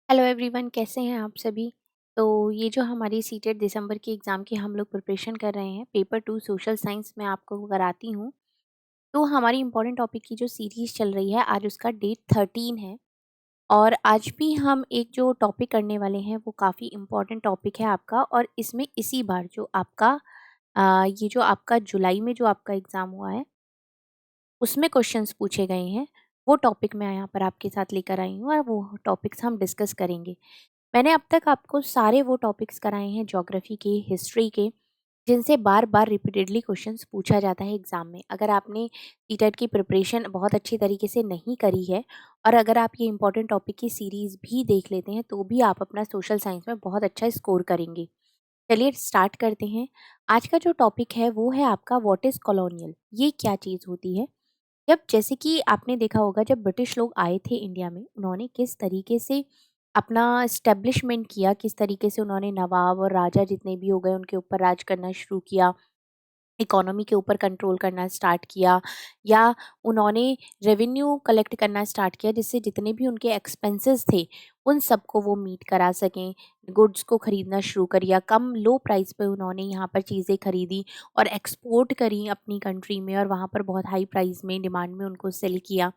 Hello everyone, कैसे हैं आप सभी। तो ये जो हमारी सीटेट दिसंबर की एग्ज़ाम की हम लोग प्रिपरेशन कर रहे हैं, पेपर 2 सोशल साइंस में आपको कराती हूँ। तो हमारी इम्पोर्टेंट टॉपिक की जो सीरीज़ चल रही है, आज उसका डेट 13 है। और आज भी हम एक जो टॉपिक करने वाले हैं वो काफ़ी इम्पोर्टेंट टॉपिक है आपका, और इसमें इसी बार जो आपका ये जो आपका जुलाई में जो आपका एग्ज़ाम हुआ है उसमें क्वेश्चंस पूछे गए हैं। वो टॉपिक मैं यहाँ पर आपके साथ लेकर आई हूँ और वो टॉपिक्स हम डिस्कस करेंगे। मैंने अब तक आपको सारे वो टॉपिक्स कराए हैं ज्योग्राफी के, हिस्ट्री के, जिनसे बार-बार रिपीटेडली क्वेश्चंस पूछा जाता है एग्ज़ाम में। अगर आपने टीटेट की प्रिपरेशन बहुत अच्छी तरीके से नहीं करी है और अगर आप ये इम्पोर्टेंट टॉपिक की सीरीज़ भी देख लेते हैं, तो भी आप अपना सोशल साइंस में बहुत अच्छा स्कोर करेंगे। चलिए स्टार्ट करते हैं। आज का जो टॉपिक है वो है आपका व्हाट इज़ कॉलोनियल? ये क्या चीज़ होती है? जब जैसे कि आपने देखा होगा, जब ब्रिटिश लोग आए थे इंडिया में, उन्होंने किस तरीके से अपना एस्टेब्लिशमेंट किया, किस तरीके से उन्होंने नवाब और राजा जितने भी हो गए उनके ऊपर राज करना शुरू किया, इकोनॉमी के ऊपर कंट्रोल करना स्टार्ट किया, या उन्होंने रेवेन्यू कलेक्ट करना स्टार्ट किया, जिससे जितने भी उनके एक्सपेंसेस थे उन सबको वो मीट करा सकें। गुड्स को खरीदना शुरू किया, कम लो प्राइस पे उन्होंने यहाँ पर चीज़ें खरीदी और एक्सपोर्ट करी अपनी कंट्री में, और वहाँ पर बहुत हाई प्राइस में डिमांड में उनको सेल किया।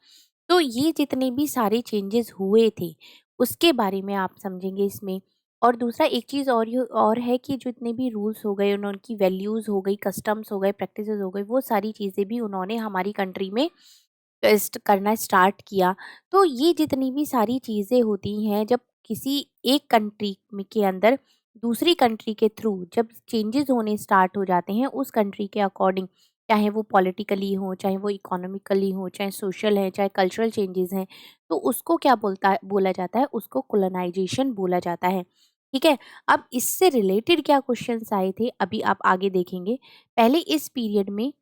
तो ये जितने भी सारे चेंजेस हुए थे, उसके बारे में आप समझेंगे इसमें। और दूसरा एक चीज़ और है कि जितने भी रूल्स हो गए, उनकी वैल्यूज़ हो गई, कस्टम्स हो गए, प्रैक्टिसेस हो गई, वो सारी चीज़ें भी उन्होंने हमारी कंट्री में करना स्टार्ट किया। तो ये जितनी भी सारी चीज़ें होती हैं, जब किसी एक कंट्री में के अंदर दूसरी कंट्री के थ्रू जब चेंजेस होने स्टार्ट हो जाते हैं उस कंट्री के अकॉर्डिंग, चाहे वो पॉलिटिकली हो, चाहे वो इकोनॉमिकली हो, चाहे सोशल है, चाहे कल्चरल चेंजेस हैं, तो उसको क्या बोला जाता है, उसको कोलोनाइजेशन बोला जाता है। ठीक है। अब इससे रिलेटेड क्या क्वेश्चंस आए थे अभी आप आगे देखेंगे। पहले इस पीरियड में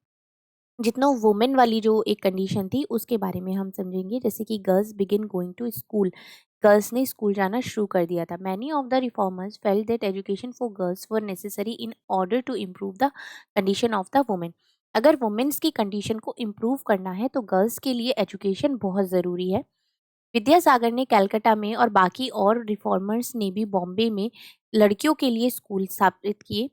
जितना वुमेन वाली जो एक कंडीशन थी उसके बारे में हम समझेंगे, जैसे कि girls begin going to school, girls ने स्कूल जाना शुरू कर दिया था। Many of the reformers felt that education for girls were necessary in order to improve the condition of the women. अगर वुमेन्स की कंडीशन को इम्प्रूव करना है तो गर्ल्स के लिए एजुकेशन बहुत ज़रूरी है। विद्यासागर ने कलकत्ता में और बाकी और रिफॉर्मर्स ने भी बॉम्बे में लड़कियों के लिए स्कूल स्थापित किए।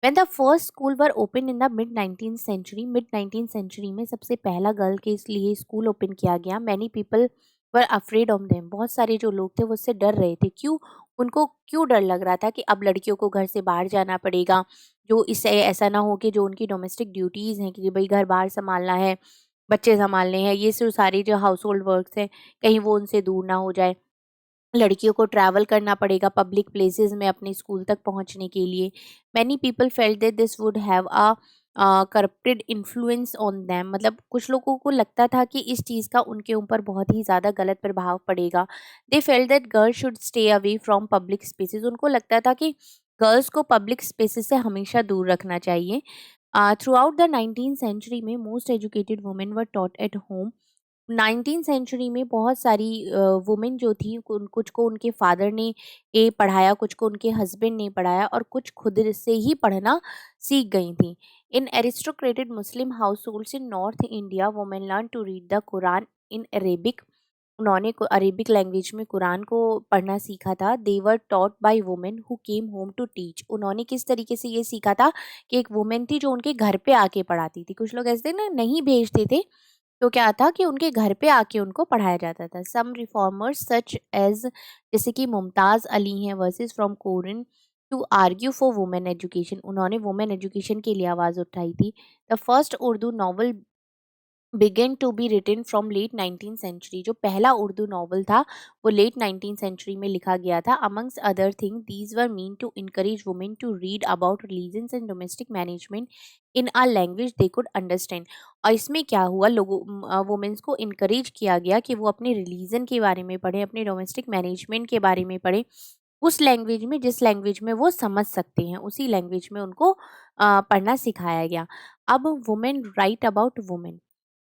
When the first school were opened in the mid 19th century में सबसे पहला गर्ल के लिए स्कूल ओपन किया गया। Many people were afraid of them, बहुत सारे जो लोग थे वो उससे डर रहे थे। क्यों? उनको क्यों डर लग रहा था कि अब लड़कियों को घर से बाहर जाना पड़ेगा, जो इससे ऐसा ना हो कि जो उनकी डोमेस्टिक ड्यूटीज़ हैं कि भाई घर बाहर संभालना है, बच्चे संभालने हैं, ये जो सारे जो हाउस होल्ड वर्क्स हैं, कहीं वो उनसे दूर ना हो जाए। लड़कियों को ट्रैवल करना पड़ेगा पब्लिक प्लेसेस में अपने स्कूल तक पहुंचने के लिए। Many people felt that this would have a corrupted influence on them, मतलब कुछ लोगों को लगता था कि इस चीज़ का उनके ऊपर बहुत ही ज़्यादा गलत प्रभाव पड़ेगा। They felt that girls should stay away from public spaces, उनको लगता था कि गर्ल्स को पब्लिक स्पेसेस से हमेशा दूर रखना चाहिए। Throughout the 19th century में most educated women were taught at home. 19th century में बहुत सारी वुमेन जो थी, कुछ को उनके फादर ने पढ़ाया, कुछ को उनके हस्बैंड ने पढ़ाया, और कुछ खुद से ही पढ़ना सीख गई थी। In aristocratic Muslim households in north India women learn to read the Quran in Arabic. उन्होंने अरेबिक लैंग्वेज में कुरान को पढ़ना सीखा था। They were taught by women who came home to teach. उन्होंने किस तरीके से ये सीखा था कि एक वुमेन थी जो उनके घर पे आके पढ़ाती थी। कुछ लोग ऐसे ना नहीं भेजते थे, तो क्या था कि उनके घर पे आके उनको पढ़ाया जाता था। सम रिफॉर्मर्स सच एज, जैसे कि मुमताज़ अली हैं, verses from Quran to argue for women education, उन्होंने वुमेन एजुकेशन के लिए आवाज़ उठाई थी। The first Urdu novel began to be written from late 19th century, जो पहला उर्दू नॉवल था वो लेट 19th सेंचुरी में लिखा गया था। Amongst other thing these were mean to encourage women to read about religions and domestic management in a language they could understand. और इसमें क्या हुआ, लोगों वुमेन्स को इनकरेज किया गया कि वो अपने रिलीजन के बारे में पढ़ें, अपने डोमेस्टिक मैनेजमेंट के बारे में पढ़ें, उस लैंग्वेज में जिस लैंग्वेज में वो समझ सकते हैं, उसी लैंग्वेज में उनको पढ़ना सिखाया गया। अब वुमेन राइट अबाउट वुमेन,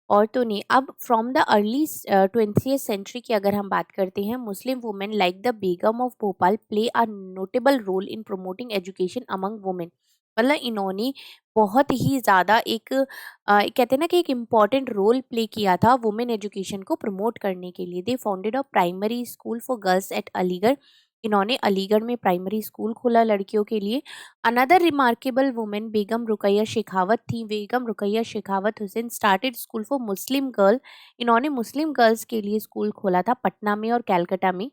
औरतों ने अब from the early 20th century की अगर हम बात करते हैं, Muslim women like the Begum of Bhopal play a notable role in promoting education among women. मतलब इन्होंने बहुत ही ज़्यादा एक कहते हैं ना कि एक इम्पॉर्टेंट रोल प्ले किया था वुमेन एजुकेशन को प्रमोट करने के लिए। They founded a primary school for girls at Aligarh. इन्होंने अलीगढ़ में प्राइमरी स्कूल खोला लड़कियों के लिए। Another remarkable women Begum Rukaiya Shekhawat थी। Begum Rukaiya Shekhawat Hussain started school for Muslim girl. इन्होंने मुस्लिम गर्ल्स के लिए स्कूल खोला था पटना में और कैलकाटा में।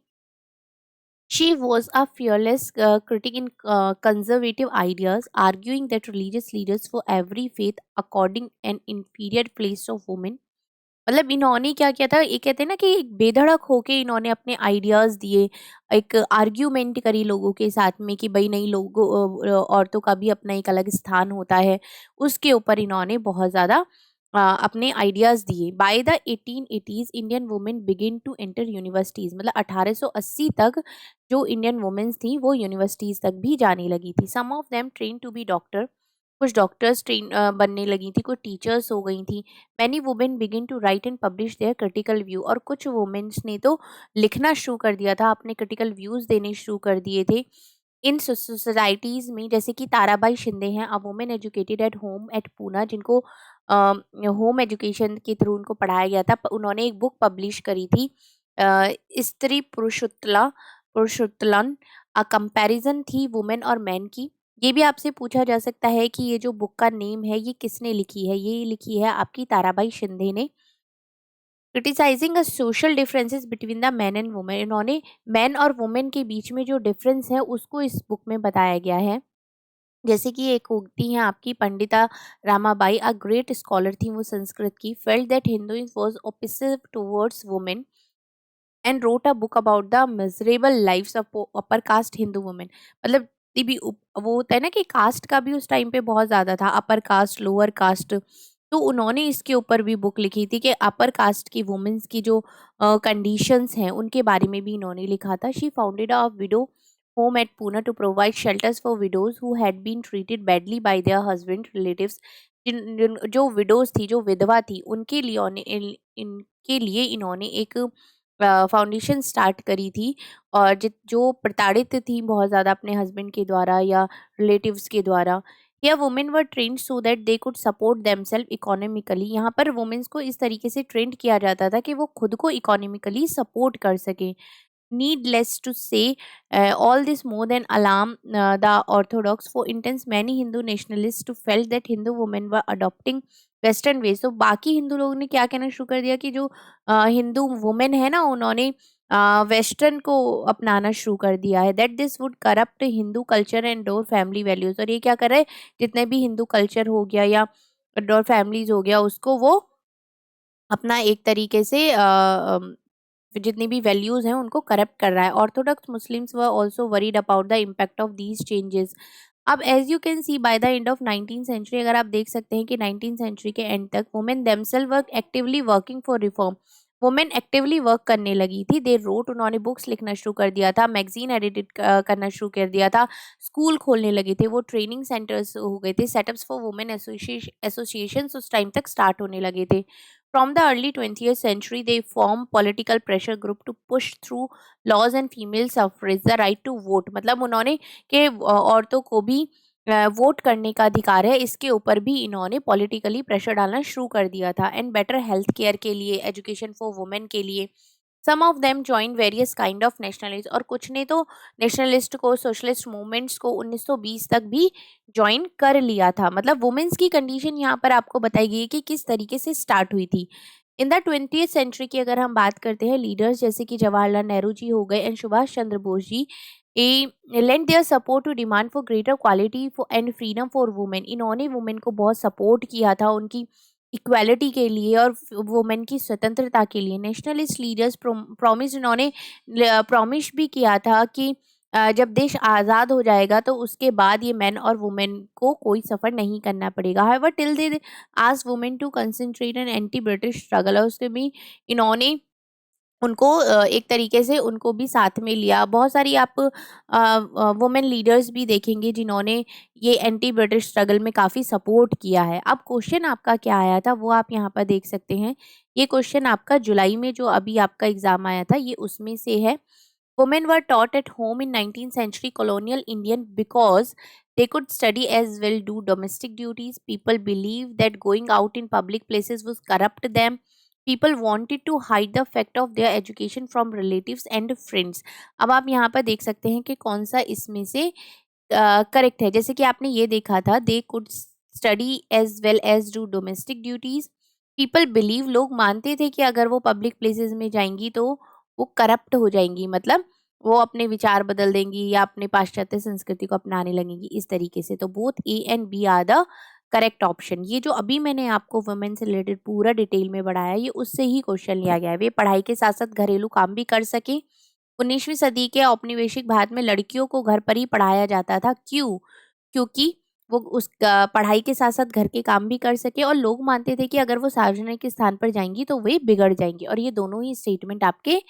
She was a fearless critic in conservative ideas, arguing that religious leaders for every faith according an inferior place of women. मतलब इन्होंने क्या किया था, ये कहते हैं ना कि एक बेधड़क होके इन्होंने अपने आइडियाज दिए, एक आर्ग्यूमेंट करी लोगों के साथ में कि भाई नहीं, लोगों औरतों का भी अपना एक अलग स्थान होता है। उसके ऊपर इन्होंने बहुत ज़्यादा अपने आइडियाज दिए। By the 1880s Indian women begin to enter universities. मतलब 1880 तक जो इंडियन वुमेन्स थी वो यूनिवर्सिटीज तक भी जाने लगी थी। Some of them train to be doctor. कुछ डॉक्टर्स ट्रेन बनने लगी थी, कुछ टीचर्स हो गई थी। Many women begin to write and publish their critical view. और कुछ वुमेन्स ने तो लिखना शुरू कर दिया था, अपने क्रिटिकल व्यूज देने शुरू कर दिए थे इन सोसाइटीज में। जैसे कि ताराबाई शिंदे हैं, a women educated at home at Poona, जिनको होम एजुकेशन के थ्रू उनको पढ़ाया गया था। उन्होंने एक बुक पब्लिश करी थी, स्त्री पुरुषोत्तलन, अ कंपैरिजन थी वुमेन और मैन की। ये भी आपसे पूछा जा सकता है कि ये जो बुक का नेम है ये किसने लिखी है। ये लिखी है आपकी ताराबाई शिंदे ने। Criticising a social differences between the man and women. इन्होंने मैन और वुमेन के बीच में जो डिफरेंस है उसको इस बुक में बताया गया है। जैसे कि एक उक्ति है आपकी, Pandita Ramabai, a great scholar थी वो संस्कृत की, felt that Hinduism was oppressive towards women and wrote a book about the miserable lives of upper caste Hindu women. मतलब ये भी वो होता है ना कि कास्ट का भी उस टाइम पे बहुत ज्यादा था, अपर कास्ट लोअर कास्ट। तो उन्होंने इसके ऊपर भी बुक लिखी थी कि अपर कास्ट की वुमेन्स की जो कंडीशंस हैं उनके बारे में भी इन्होंने लिखा था। She founded a widow home at Poona to provide shelters for widows who had been treated badly by their husband relatives. जो विडोज थी, जो विधवा थी, उनके लिए इनके लिए इन्होंने एक फाउंडेशन स्टार्ट करी थी। और जो प्रताड़ित थी बहुत ज़्यादा अपने हस्बैंड के द्वारा या रिलेटिव्स के द्वारा, या women were trained so that they could support themselves economically. यहाँ पर वुमेन्स को इस तरीके से ट्रेंड किया जाता था कि वो खुद को इकोनॉमिकली सपोर्ट कर सके। Needless to say, all this more than alarm the Orthodox. For instance, many Hindu nationalists who felt that Hindu women were adopting western ways. तो बाकी हिंदू लोगों ने क्या कहना शुरू कर दिया कि जो हिंदू वुमेन है ना, उन्होंने वेस्टर्न को अपनाना शुरू कर दिया है। That this would corrupt Hindu culture and door family values. और ये क्या कर रहा है, जितने भी हिंदू कल्चर हो गया या डोर फैमिलीज हो गया, उसको वो अपना एक तरीके से जितनी भी वैल्यूज हैं उनको करप्ट कर रहा है। Orthodox Muslims were also worried about the impact of these changes. अब as you can see by the end of 19th century, अगर आप देख सकते हैं कि 19th सेंचुरी के एंड तक women themselves work actively working for reform. Women actively work करने लगी थी। दे रोट, उन्होंने बुक्स लिखना शुरू कर दिया था, मैगजीन एडिट करना शुरू कर दिया था, स्कूल खोलने लगे थे, वो ट्रेनिंग सेंटर्स हो गए थे, सेटअप्स फॉर वुमेन एसोसिएशन उस टाइम तक स्टार्ट होने लगे थे। From the early 20th century, they formed political pressure group to push through laws and female suffrage, the right to vote। मतलब उन्होंने कि औरतों को भी वोट करने का अधिकार है, इसके ऊपर भी इन्होंने पॉलिटिकली प्रेशर डालना शुरू कर दिया था। एंड बेटर हेल्थ केयर के लिए, एजुकेशन फॉर वुमेन के लिए, some of them join various kind of nationalist. और कुछ ने तो नेशनलिस्ट को, सोशलिस्ट मूवमेंट्स को 1920 तक भी ज्वाइन कर लिया था। मतलब वुमेन्स की कंडीशन यहाँ पर आपको बताई गई है कि किस तरीके से स्टार्ट हुई थी। इन द 20th सेंचुरी की अगर हम बात करते हैं, लीडर्स जैसे कि जवाहरलाल नेहरू जी हो गए and Subhash Chandra Bose ji, lent their support to demand for greater quality and freedom for women. इन्होंने वुमेन को बहुत सपोर्ट किया था उनकी इक्वालिटी के लिए और वुमेन की स्वतंत्रता के लिए। नेशनलिस्ट लीडर्स प्रॉमिस, इन्होंने प्रॉमिस भी किया था कि जब देश आज़ाद हो जाएगा तो उसके बाद ये मेन और वुमेन को कोई सफ़र नहीं करना पड़ेगा। However till they asked women to concentrate on anti British struggle, और उसके भी इन्होंने उनको एक तरीके से उनको भी साथ में लिया। बहुत सारी आप वुमेन लीडर्स भी देखेंगे जिन्होंने ये एंटी ब्रिटिश स्ट्रगल में काफ़ी सपोर्ट किया है। अब क्वेश्चन आपका क्या आया था वो आप यहाँ पर देख सकते हैं। ये क्वेश्चन आपका जुलाई में जो अभी आपका एग्जाम आया था ये उसमें से है। Women were taught at home in 19th century colonial Indian because They could study as well, do domestic duties. People believe that going out in public places was corrupt them. People wanted to hide the fact of their education from relatives and friends. अब आप यहाँ पर देख सकते हैं कि कौन सा इसमें से करेक्ट है। जैसे कि आपने ये देखा था, they could study as well as do domestic duties. People believe, लोग मानते थे कि अगर वो पब्लिक प्लेसेस में जाएंगी तो वो करप्ट हो जाएंगी, मतलब वो अपने विचार बदल देंगी या अपने पाश्चात्य संस्कृति को अपनाने लगेंगी, इस तरीके से। तो both A and B are the correct option. ये जो अभी मैंने आपको वुमेन से रिलेटेड पूरा डिटेल में बढ़ाया, ये उससे ही क्वेश्चन लिया गया है। वे पढ़ाई के साथ साथ घरेलू काम भी कर सके। 19वीं सदी के औपनिवेशिक भारत में लड़कियों को घर पर ही पढ़ाया जाता था। क्यों? क्योंकि वो उस पढ़ाई के साथ-साथ घर के काम भी कर सके, और लोग मानते थे कि अगर वो सार्वजनिक स्थान पर जाएँगी तो वे बिगड़ जाएँगी, और ये दोनों ही स्टेटमेंट आपके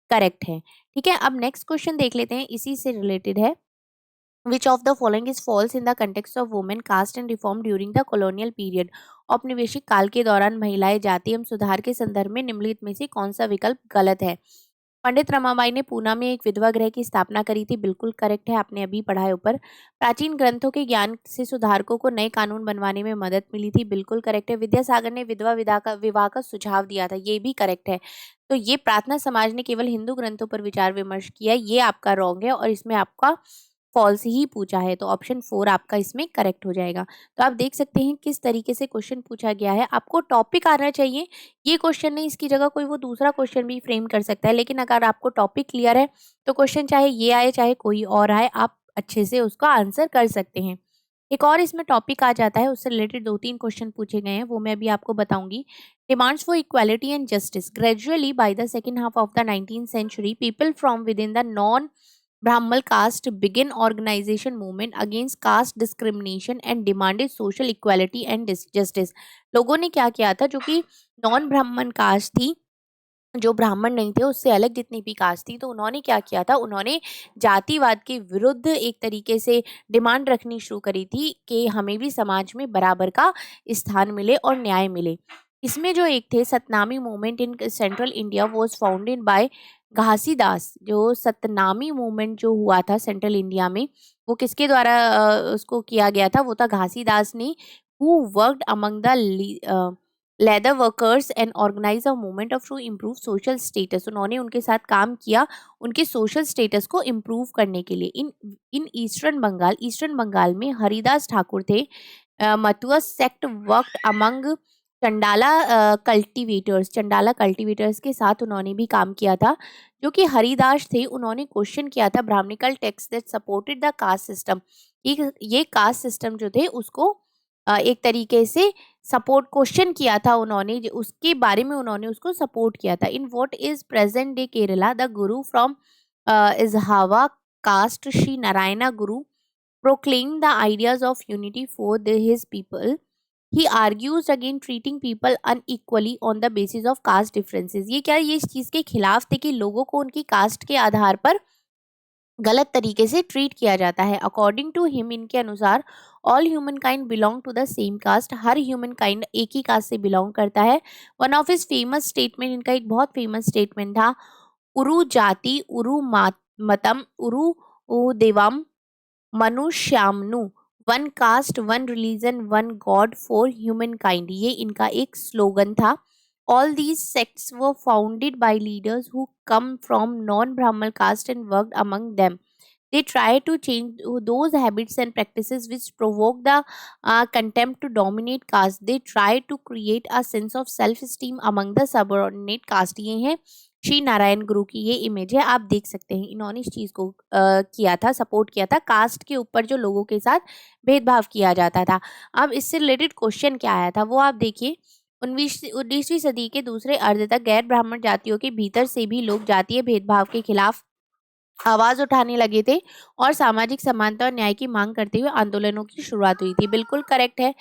करेक्ट हैं। ठीक है, अब नेक्स्ट क्वेश्चन देख लेते हैं, इसी से रिलेटेड है। Which of the following is false in the context of women caste and reform during the colonial period? औपनिवेशिक काल के दौरान महिलाएं जाति एवं सुधार के संदर्भ में निम्नलिखित में से कौन सा विकल्प गलत है? पंडित रमाबाई ने पूना में एक विधवा गृह की स्थापना करी थी, बिल्कुल करेक्ट है, आपने अभी पढ़ा है ऊपर। प्राचीन ग्रंथों के ज्ञान से सुधारकों को नए कानून बनवाने में मदद मिली थी, बिल्कुल करेक्ट है। विद्यासागर ने विधवा विवाह का सुझाव दिया था, ये भी करेक्ट है। तो ये प्रार्थना समाज ने केवल हिंदू ग्रंथों पर विचार विमर्श किया, ये आपका रॉन्ग है, और इसमें आपका फॉल्स ही पूछा है, तो ऑप्शन 4 आपका इसमें करेक्ट हो जाएगा। तो आप देख सकते हैं किस तरीके से क्वेश्चन पूछा गया है। आपको टॉपिक आना चाहिए, ये क्वेश्चन नहीं, इसकी जगह कोई वो दूसरा क्वेश्चन भी फ्रेम कर सकता है, लेकिन अगर आपको टॉपिक क्लियर है तो क्वेश्चन चाहे ये आए चाहे कोई और आए, आप अच्छे से उसका आंसर कर सकते हैं। एक और इसमें टॉपिक आ जाता है, उससे रिलेटेड 2-3 क्वेश्चन पूछे गए हैं, वो मैं अभी आपको बताऊंगी। Demands for equality and justice. Gradually by the second half of the 19th century, people from within the non Brahmal caste began organization movement against caste discrimination and demanded social equality and justice। लोगों ने क्या किया था, जो कि non Brahmin cast थी, जो ब्राह्मण नहीं थे, उससे अलग जितनी भी कास्ट थी, तो उन्होंने क्या किया था, उन्होंने जातिवाद के विरुद्ध एक तरीके से डिमांड रखनी शुरू करी थी कि हमें भी समाज में बराबर का स्थान मिले और न्याय मिले। इसमें जो एक थे, Satnami movement in central India was founded by Ghasidas. जो सतनामी मूवमेंट जो हुआ था सेंट्रल इंडिया में, वो किसके द्वारा उसको किया गया था, वो था घासीदास ने, who worked among the leather workers and organize a movement of to improve social status. उन्होंने उनके साथ काम किया उनके सोशल स्टेटस को इम्प्रूव करने के लिए। इन इन ईस्टर्न बंगाल में हरिदास ठाकुर थे। Matua sect worked among Chandala cultivators के साथ उन्होंने भी काम किया था। जो कि हरिदास थे, उन्होंने क्वेश्चन किया था Brahmanical text that supported the caste system. ये कास्ट सिस्टम जो थे उसको एक तरीके से सपोर्ट क्वेश्चन किया था उन्होंने, उसके बारे में उन्होंने उसको सपोर्ट किया था। In what is present day Kerala, the Guru from इजहावा cast Shri Narayana Guru proclaimed the ideas of unity for his people. He argues against treating people unequally on the basis of caste differences। ये क्या, ये इस चीज के खिलाफ थे कि लोगों को उनकी कास्ट के आधार पर गलत तरीके से ट्रीट किया जाता है। अकॉर्डिंग टू हिम, इनके अनुसार, all humankind belong to the same caste. हर ह्यूमन काइंड एक ही कास्ट से बिलोंग करता है। One of his famous statement, इनका एक बहुत फेमस स्टेटमेंट था, उरु जाति उरु मतम उरु देवम मनुष्यामनु, one caste one religion one God for humankind. ये इनका एक स्लोगन था। All these sects were founded by leaders who come from non Brahmin caste and worked among them. They try to change those habits and practices which provoke the contempt to dominate caste. They try to create a sense of self-esteem among the subordinate caste। ये है श्री नारायण गुरु की ये image है, आप देख सकते हैं। इन्होंने इस चीज को किया था, सपोर्ट किया था, कास्ट के ऊपर जो लोगों के साथ भेदभाव किया जाता था। अब इससे रिलेटेड क्वेश्चन क्या आया था वो आप देखिए। 19वीं सदी के दूसरे अर्ध तक गैर ब्राह्मण जातियों के भीतर से भी लोग जातीय भेदभाव के खिलाफ आवाज उठाने लगे थे और सामाजिक समानता और न्याय की मांग करते हुए आंदोलनों की शुरुआत हुई थी। बिल्कुल करेक्ट है।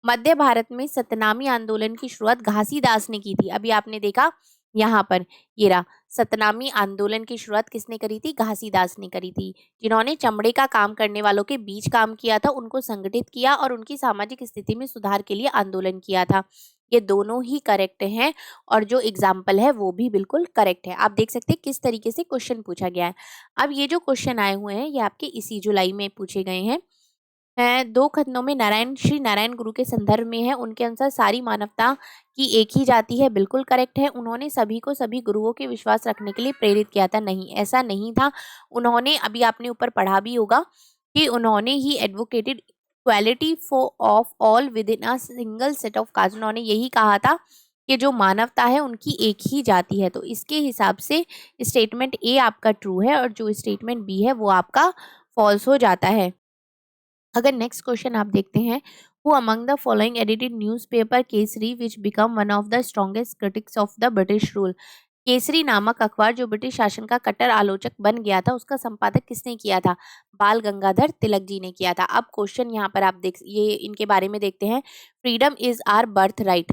मध्य भारत में सतनामी आंदोलन की शुरुआत घासीदास ने की थी। अभी आपने देखा यहाँ पर, ये रहा, सतनामी आंदोलन की शुरुआत किसने करी थी, घासीदास ने करी थी। जिन्होंने चमड़े का काम करने वालों के बीच काम किया था, उनको संगठित किया और उनकी सामाजिक स्थिति में सुधार के लिए आंदोलन किया था। ये दोनों ही करेक्ट हैं और जो एग्जाम्पल है वो भी बिल्कुल करेक्ट है। आप देख सकते हैं किस तरीके से क्वेश्चन पूछा गया है। अब ये जो क्वेश्चन आए हुए हैं ये आपके इसी जुलाई में पूछे गए हैं। दो कथनों में नारायण श्री नारायण गुरु के संदर्भ में है। उनके अनुसार सारी मानवता की एक ही जाति है, बिल्कुल करेक्ट है। उन्होंने सभी को सभी गुरुओं के विश्वास रखने के लिए प्रेरित किया था, नहीं ऐसा नहीं था। उन्होंने अभी आपने ऊपर पढ़ा भी होगा कि उन्होंने ही advocated equality for of all within a single set of caste. उन्होंने यही कहा था कि जो मानवता है उनकी एक ही जाति है। तो इसके हिसाब से स्टेटमेंट ए आपका ट्रू है और जो स्टेटमेंट बी है वो आपका फॉल्स हो जाता है। अगर नेक्स्ट क्वेश्चन आप देखते हैं, who among the following edited newspaper Kesari which become one of the strongest critics of the British rule. Kesari नामक अखबार जो ब्रिटिश शासन का कट्टर आलोचक बन गया था, उसका संपादक किसने किया था? बाल गंगाधर तिलक जी ने किया था। अब क्वेश्चन यहाँ पर आप देख ये इनके बारे में देखते हैं। Freedom is our birthright,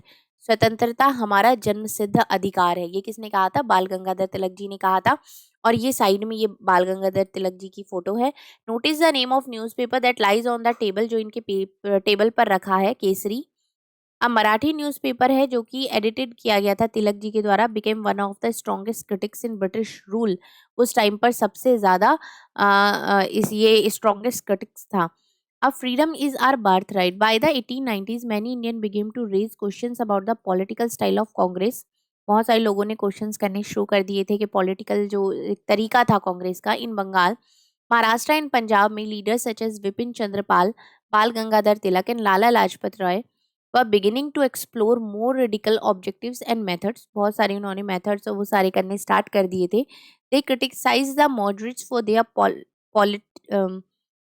स्वतंत्रता हमारा जन्म सिद्ध अधिकार है, ये किसने कहा था? बाल गंगाधर तिलक जी ने कहा था। और ये साइड में ये बाल गंगाधर तिलक जी की फोटो है। Notice the name of newspaper that lies on the table, जो इनके टेबल पर रखा है, केसरी। अब मराठी न्यूज़पेपर है जो कि एडिटेड किया गया था तिलक जी के द्वारा, became one of the strongest critics in British rule. उस टाइम पर सबसे ज्यादा इस ये स्ट्रॉन्गेस्ट क्रिटिक्स था। अब freedom is our birthright, by the 1890s many Indian began to raise questions about the political style of Congress. बहुत सारे लोगों ने क्वेश्चंस करने शुरू कर दिए थे कि पॉलिटिकल जो एक तरीका था कांग्रेस का इन बंगाल, महाराष्ट्र एंड पंजाब में leaders such as Bipin Chandrapal, Bal Gangadhar Tilak and Lala Lajpat Rai were beginning to explore more radical objectives and methods। बहुत सारे उन्होंने मेथड्स और वो सारे करने स्टार्ट कर दिए थे। They criticized the moderates for their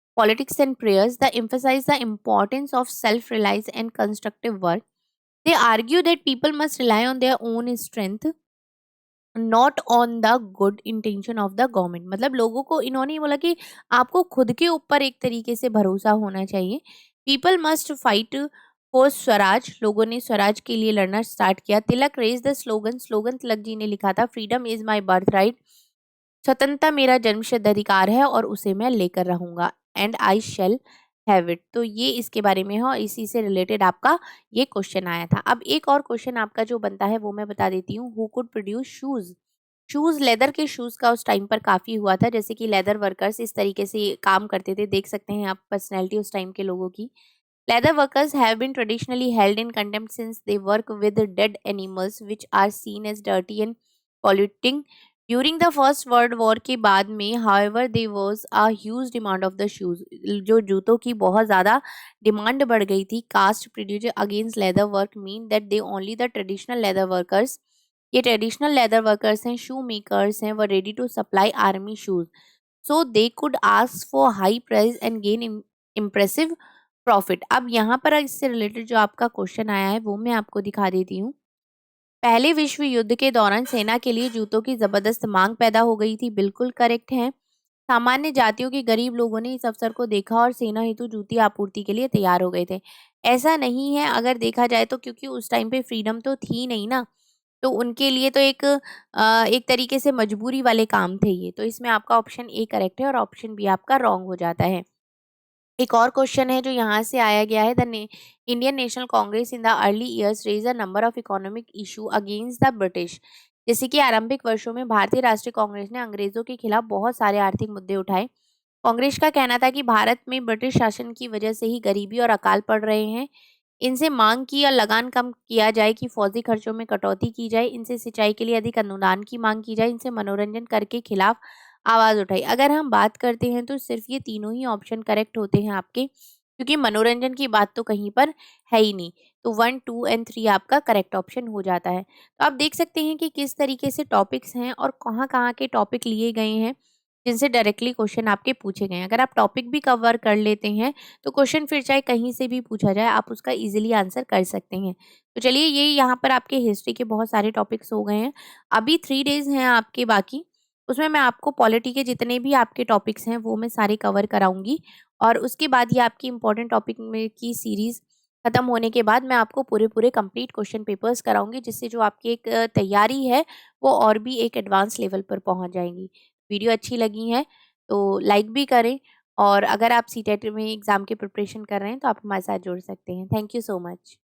politics and prayers. They emphasized the importance of self-reliance and constructive work. They argue that people must rely on their own strength, not on the good intention of the government. मतलब लोगों को इन्होंने बोला कि आपको खुद के ऊपर एक तरीके से भरोसा होना चाहिए। People must fight for Swaraj, लोगों ने स्वराज के लिए लड़ना स्टार्ट किया। तिलक raise the slogan, slogan Tilak ji ने लिखा था, freedom is my birth right, स्वतंत्रता मेरा जन्मसिद्ध अधिकार है और उसे मैं लेकर रहूंगा, and I shall have it. तो ये इसके बारे में है और इसी से रिलेटेड आपका ये क्वेश्चन आया था। अब एक और क्वेश्चन आपका जो बनता है वो मैं बता देती हूँ। Who could produce shoes? Shoes, leather के शूज का उस टाइम पर काफी हुआ था, जैसे कि लेदर वर्कर्स इस तरीके से काम करते थे। देख सकते हैं आप पर्सनैलिटी उस टाइम के लोगों की। Leather workers have been traditionally held in contempt since they work with dead animals which are seen as dirty and polluting. During the first world war के बाद में however there was a huge demand of the shoes, जो जूतों की बहुत ज़्यादा demand बढ़ गई थी। Caste prejudice against leather work mean that they only the traditional leather workers, ये ट्रेडिशनल लेदर वर्कर्स हैं, शू मेकर्स हैं, were ready to supply army shoes, so they could ask for high price and gain impressive profit. अब यहाँ पर इससे related जो आपका question आया है वो मैं आपको दिखा देती हूँ। पहले विश्व युद्ध के दौरान सेना के लिए जूतों की जबरदस्त मांग पैदा हो गई थी, बिल्कुल करेक्ट है। सामान्य जातियों के गरीब लोगों ने इस अवसर को देखा और सेना हेतु जूती आपूर्ति के लिए तैयार हो गए थे। ऐसा नहीं है अगर देखा जाए तो, क्योंकि उस टाइम पे फ्रीडम तो थी नहीं ना, तो उनके लिए तो एक तरीके से मजबूरी वाले काम थे ये। तो इसमें आपका ऑप्शन ए करेक्ट है और ऑप्शन बी आपका रॉन्ग हो जाता है। एक और क्वेश्चन है जो यहाँ से आया गया है, the Indian National Congress in the early years raise a number of economic issue against the British. जैसे कि आरंभिक वर्षों में भारतीय राष्ट्रीय कांग्रेस ने अंग्रेजों के खिलाफ बहुत सारे आर्थिक मुद्दे उठाए। कांग्रेस का कहना था कि भारत में ब्रिटिश शासन की वजह से ही गरीबी और अकाल पड़ रहे हैं। इनसे मांग की या लगान कम किया जाए, कि फौजी खर्चों में कटौती की जाए, इनसे सिंचाई के लिए अधिक अनुदान की मांग की जाए, इनसे मनोरंजन कर के खिलाफ आवाज उठाई। अगर हम बात करते हैं तो सिर्फ ये तीनों ही ऑप्शन करेक्ट होते हैं आपके, क्योंकि मनोरंजन की बात तो कहीं पर है ही नहीं। तो 1, 2 एंड 3 आपका करेक्ट ऑप्शन हो जाता है। तो आप देख सकते हैं कि किस तरीके से टॉपिक्स हैं और कहाँ कहाँ के टॉपिक लिए गए हैं जिनसे डायरेक्टली क्वेश्चन आपके पूछे गए हैं। अगर आप टॉपिक भी कवर कर लेते हैं तो क्वेश्चन फिर चाहे कहीं से भी पूछा जाए आप उसका इजीली आंसर कर सकते हैं। तो चलिए, ये यहाँ पर आपके हिस्ट्री के बहुत सारे टॉपिक्स हो गए हैं। अभी 3 डेज हैं आपके बाकी, उसमें मैं आपको पॉलिटी के जितने भी आपके टॉपिक्स हैं वो मैं सारे कवर कराऊंगी। और उसके बाद ये आपकी इंपॉर्टेंट टॉपिक में की सीरीज खत्म होने के बाद मैं आपको पूरे पूरे कंप्लीट क्वेश्चन पेपर्स कराऊंगी, जिससे जो आपकी एक तैयारी है वो और भी एक एडवांस लेवल पर पहुंच जाएंगी। वीडियो अच्छी लगी है तो लाइक भी करें, और अगर आप सीटेट में एग्जाम की प्रिपरेशन कर रहे हैं तो आप हमारे साथ जुड़ सकते हैं। Thank you so much.